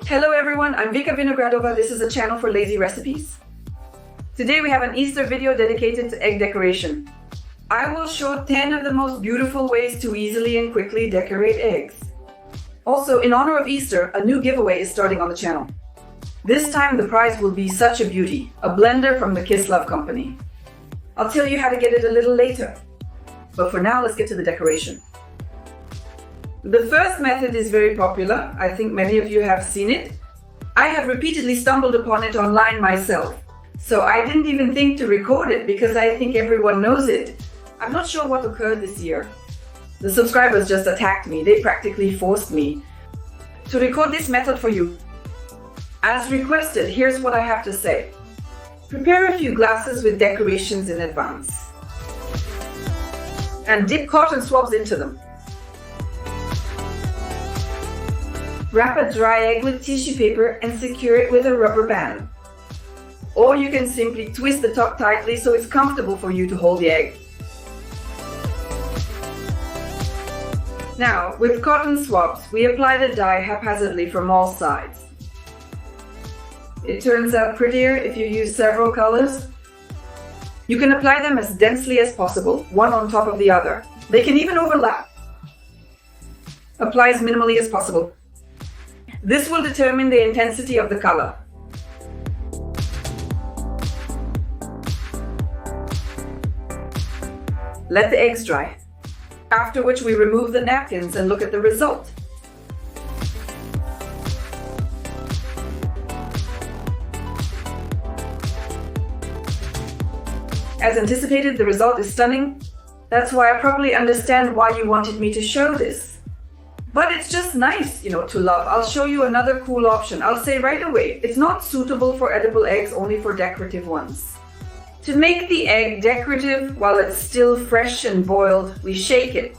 Hello everyone, I'm Vika Vinogradova. This is a channel for lazy recipes. Today we have an Easter video dedicated to egg decoration. I will show 10 of the most beautiful ways to easily and quickly decorate eggs. Also, in honor of Easter, a new giveaway is starting on the channel. This time the prize will be such a beauty, a blender from the Kiss Love company. I'll tell you how to get it a little later. But for now, let's get to the decoration. The first method is very popular. I think many of you have seen it. I have repeatedly stumbled upon it online myself. So I didn't even think to record it because I think everyone knows it. I'm not sure what occurred this year. The subscribers just attacked me. They practically forced me to record this method for you. As requested, here's what I have to say. Prepare a few glasses with decorations in advance. And dip cotton swabs into them. Wrap a dry egg with tissue paper and secure it with a rubber band. Or you can simply twist the top tightly so it's comfortable for you to hold the egg. Now, with cotton swabs, we apply the dye haphazardly from all sides. It turns out prettier if you use several colors. You can apply them as densely as possible, one on top of the other. They can even overlap. Apply as minimally as possible. This will determine the intensity of the color. Let the eggs dry, after which we remove the napkins and look at the result. As anticipated, the result is stunning. That's why I probably understand why you wanted me to show this. But it's just nice, to love. I'll show you another cool option. I'll say right away, it's not suitable for edible eggs, only for decorative ones. To make the egg decorative while it's still fresh and boiled, we shake it.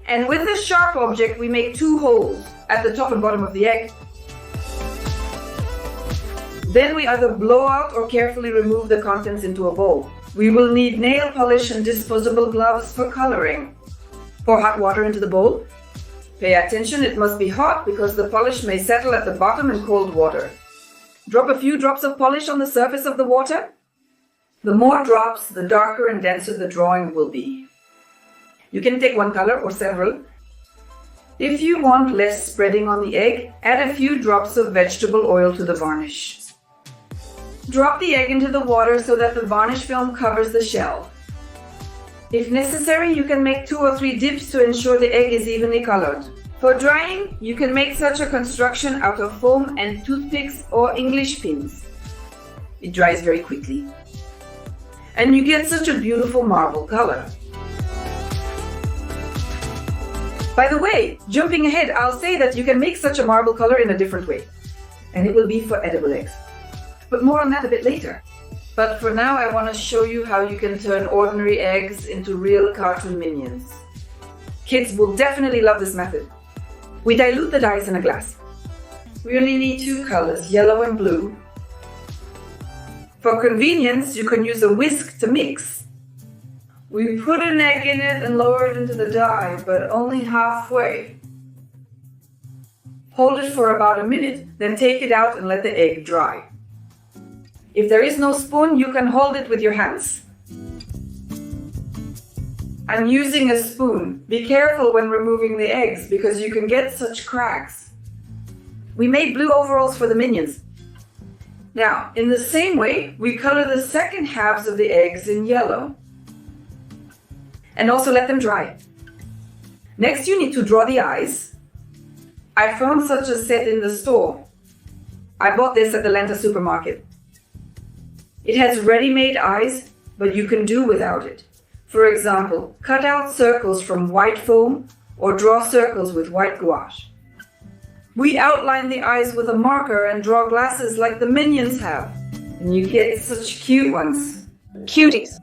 And with this sharp object, we make 2 holes at the top and bottom of the egg. Then we either blow out or carefully remove the contents into a bowl. We will need nail polish and disposable gloves for coloring. Pour hot water into the bowl. Pay attention, it must be hot because the polish may settle at the bottom in cold water. Drop a few drops of polish on the surface of the water. The more drops, the darker and denser the drawing will be. You can take one color or several. If you want less spreading on the egg, add a few drops of vegetable oil to the varnish. Drop the egg into the water so that the varnish film covers the shell. If necessary, you can make 2 or 3 dips to ensure the egg is evenly colored. For drying, you can make such a construction out of foam and toothpicks or English pins. It dries very quickly. And you get such a beautiful marble color. By the way, jumping ahead, I'll say that you can make such a marble color in a different way. And it will be for edible eggs. But more on that a bit later. But for now, I want to show you how you can turn ordinary eggs into real cartoon minions. Kids will definitely love this method. We dilute the dyes in a glass. We only need 2 colors, yellow and blue. For convenience, you can use a whisk to mix. We put an egg in it and lower it into the dye, but only halfway. Hold it for about a minute, then take it out and let the egg dry. If there is no spoon, you can hold it with your hands. I'm using a spoon. Be careful when removing the eggs because you can get such cracks. We made blue overalls for the minions. Now, in the same way, we color the second halves of the eggs in yellow. And also let them dry. Next, you need to draw the eyes. I found such a set in the store. I bought this at the Lenta supermarket. It has ready-made eyes, but you can do without it. For example, cut out circles from white foam or draw circles with white gouache. We outline the eyes with a marker and draw glasses like the Minions have. And you get such cute ones. Cuties.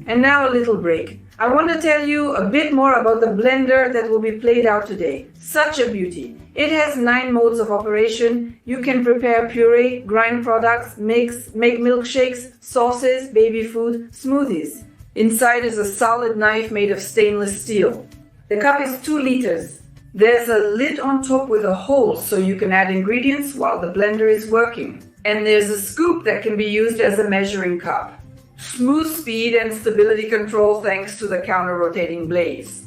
And now a little break. I want to tell you a bit more about the blender that will be played out today. Such a beauty. It has 9 modes of operation. You can prepare puree, grind products, mix, make milkshakes, sauces, baby food, smoothies. Inside is a solid knife made of stainless steel. The cup is 2 liters. There's a lid on top with a hole so you can add ingredients while the blender is working. And there's a scoop that can be used as a measuring cup. Smooth speed and stability control thanks to the counter-rotating blades.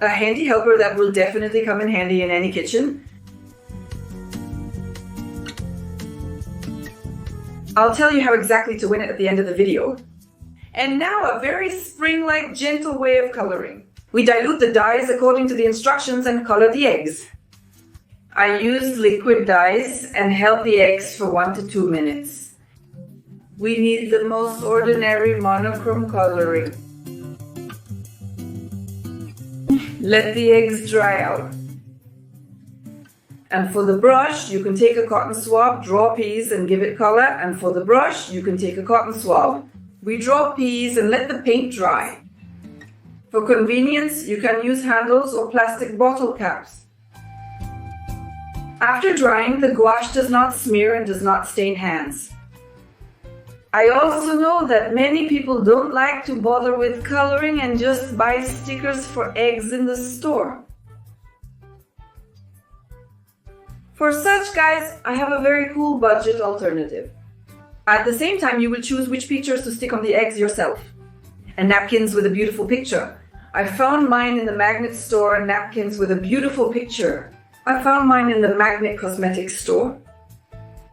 A handy helper that will definitely come in handy in any kitchen. I'll tell you how exactly to win it at the end of the video. And now a very spring-like gentle way of coloring. We dilute the dyes according to the instructions and color the eggs. I used liquid dyes and held the eggs for 1 to 2 minutes. We need the most ordinary monochrome coloring. Let the eggs dry out. And for the brush, you can take a cotton swab, draw peas and give it color. And for the brush, you can take a cotton swab. We draw peas and let the paint dry. For convenience, you can use handles or plastic bottle caps. After drying, the gouache does not smear and does not stain hands. I also know that many people don't like to bother with coloring and just buy stickers for eggs in the store. For such guys, I have a very cool budget alternative. At the same time, you will choose which pictures to stick on the eggs yourself. And napkins with a beautiful picture. I found mine in the magnet store, napkins with a beautiful picture. I found mine in the Magnet Cosmetics store.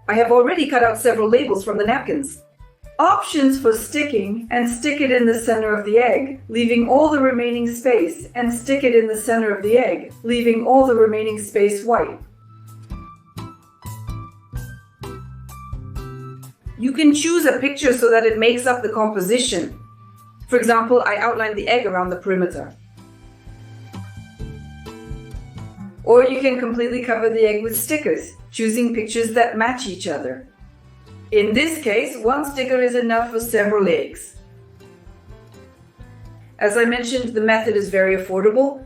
I have already cut out several labels from the napkins. Options for sticking, and stick it in the center of the egg, leaving all the remaining space, and stick it in the center of the egg, leaving all the remaining space white. You can choose a picture so that it makes up the composition. For example, I outlined the egg around the perimeter. Or you can completely cover the egg with stickers, choosing pictures that match each other. In this case, 1 sticker is enough for several eggs. As I mentioned, the method is very affordable.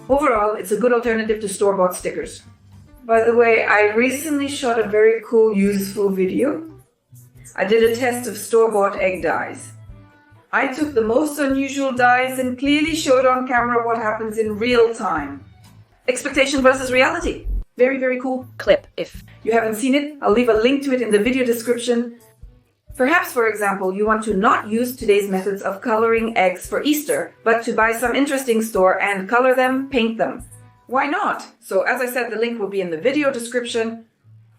Overall, it's a good alternative to store-bought stickers. By the way, I recently shot a very cool, useful video. I did a test of store-bought egg dyes. I took the most unusual dyes and clearly showed on camera what happens in real time. Expectation versus reality. Very, very cool clip. If you haven't seen it, I'll leave a link to it in the video description. Perhaps, for example, you want to not use today's methods of coloring eggs for Easter, but to buy some interesting store and color them, paint them. Why not? So as I said, the link will be in the video description.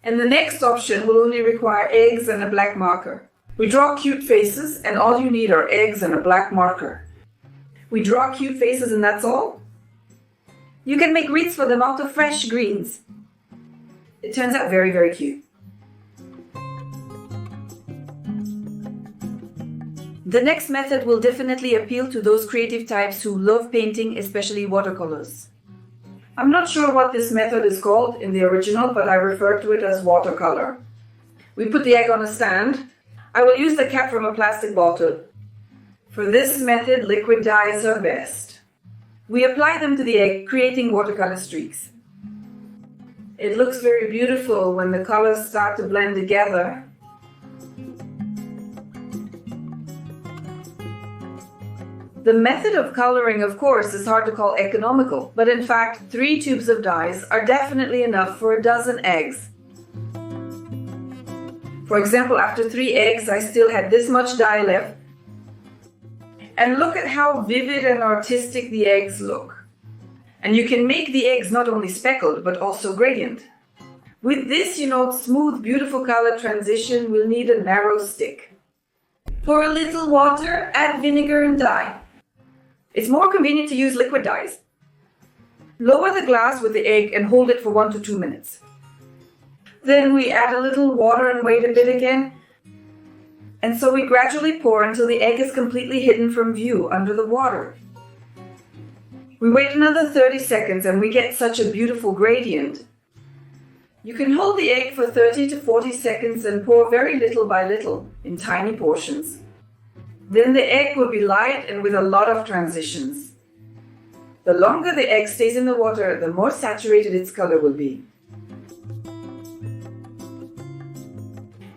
And the next option will only require eggs and a black marker. We draw cute faces, and all you need are eggs and a black marker. We draw cute faces and that's all? You can make wreaths for them out of fresh greens. It turns out very, very cute. The next method will definitely appeal to those creative types who love painting, especially watercolors. I'm not sure what this method is called in the original, but I refer to it as watercolor. We put the egg on a stand. I will use the cap from a plastic bottle. For this method, liquid dyes are best. We apply them to the egg, creating watercolor streaks. It looks very beautiful when the colors start to blend together. The method of coloring, of course, is hard to call economical, but in fact, 3 tubes of dyes are definitely enough for a dozen eggs. For example, after 3 eggs, I still had this much dye left. And look at how vivid and artistic the eggs look. And you can make the eggs not only speckled, but also gradient. With this, smooth, beautiful color transition, we'll need a narrow stick. Pour a little water, add vinegar and dye. It's more convenient to use liquid dyes. Lower the glass with the egg and hold it for 1 to 2 minutes. Then we add a little water and wait a bit again. And so we gradually pour until the egg is completely hidden from view under the water. We wait another 30 seconds and we get such a beautiful gradient. You can hold the egg for 30 to 40 seconds and pour very little by little in tiny portions. Then the egg will be light and with a lot of transitions. The longer the egg stays in the water, the more saturated its color will be.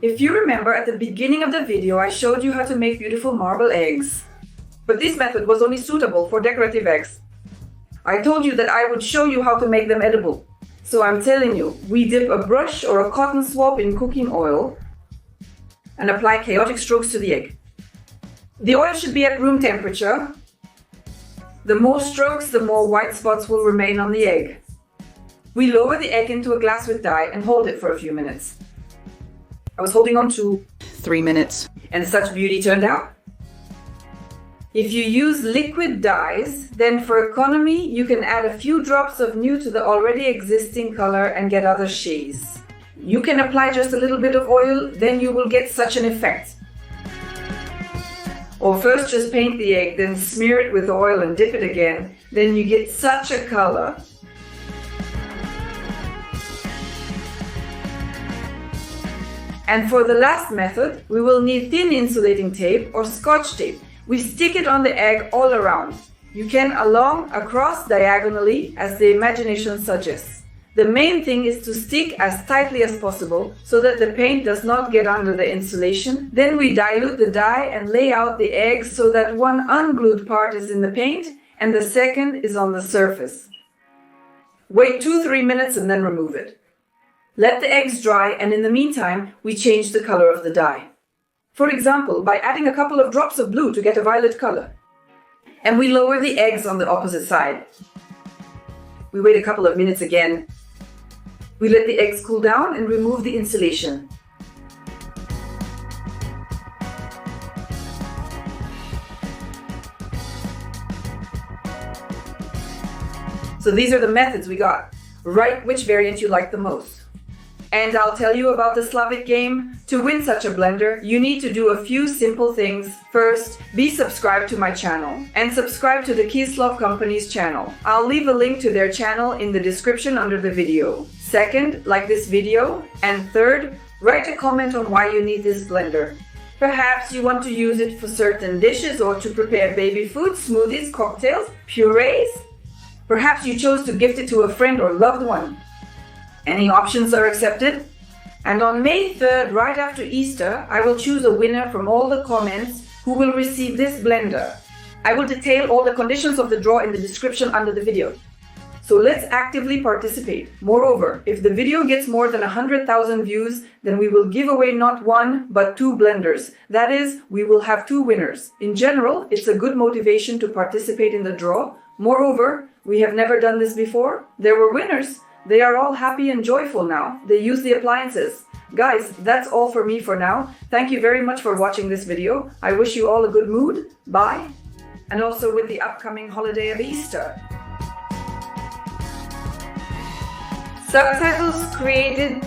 If you remember, at the beginning of the video, I showed you how to make beautiful marble eggs. But this method was only suitable for decorative eggs. I told you that I would show you how to make them edible. So I'm telling you, we dip a brush or a cotton swab in cooking oil and apply chaotic strokes to the egg. The oil should be at room temperature. The more strokes, the more white spots will remain on the egg. We lower the egg into a glass with dye and hold it for a few minutes. I was holding on to 3 minutes, and such beauty turned out. If you use liquid dyes, then for economy, you can add a few drops of new to the already existing color and get other shades. You can apply just a little bit of oil, then you will get such an effect. Or first just paint the egg, then smear it with oil and dip it again, then you get such a color. And for the last method, we will need thin insulating tape or scotch tape. We stick it on the egg all around. You can along, across, diagonally, as the imagination suggests. The main thing is to stick as tightly as possible so that the paint does not get under the insulation. Then we dilute the dye and lay out the eggs so that one unglued part is in the paint and the second is on the surface. Wait 2-3 minutes and then remove it. Let the eggs dry, and in the meantime, we change the color of the dye. For example, by adding a couple of drops of blue to get a violet color. And we lower the eggs on the opposite side. We wait a couple of minutes again. We let the eggs cool down and remove the insulation. So these are the methods we got. Write which variant you like the most. And I'll tell you about the Slavic game. To win such a blender, you need to do a few simple things. First, be subscribed to my channel and subscribe to the Kislov Company's channel. I'll leave a link to their channel in the description under the video. Second, like this video. And third, write a comment on why you need this blender. Perhaps you want to use it for certain dishes or to prepare baby food, smoothies, cocktails, purees. Perhaps you chose to gift it to a friend or loved one. Any options are accepted. And on May 3rd, right after Easter, I will choose a winner from all the comments who will receive this blender. I will detail all the conditions of the draw in the description under the video. So let's actively participate. Moreover, if the video gets more than 100,000 views, then we will give away not one, but 2 blenders. That is, we will have 2 winners. In general, it's a good motivation to participate in the draw. Moreover, we have never done this before. There were winners. They are all happy and joyful now. They use the appliances. Guys, that's all for me for now. Thank you very much for watching this video. I wish you all a good mood. Bye. And also with the upcoming holiday of Easter. Subtitles created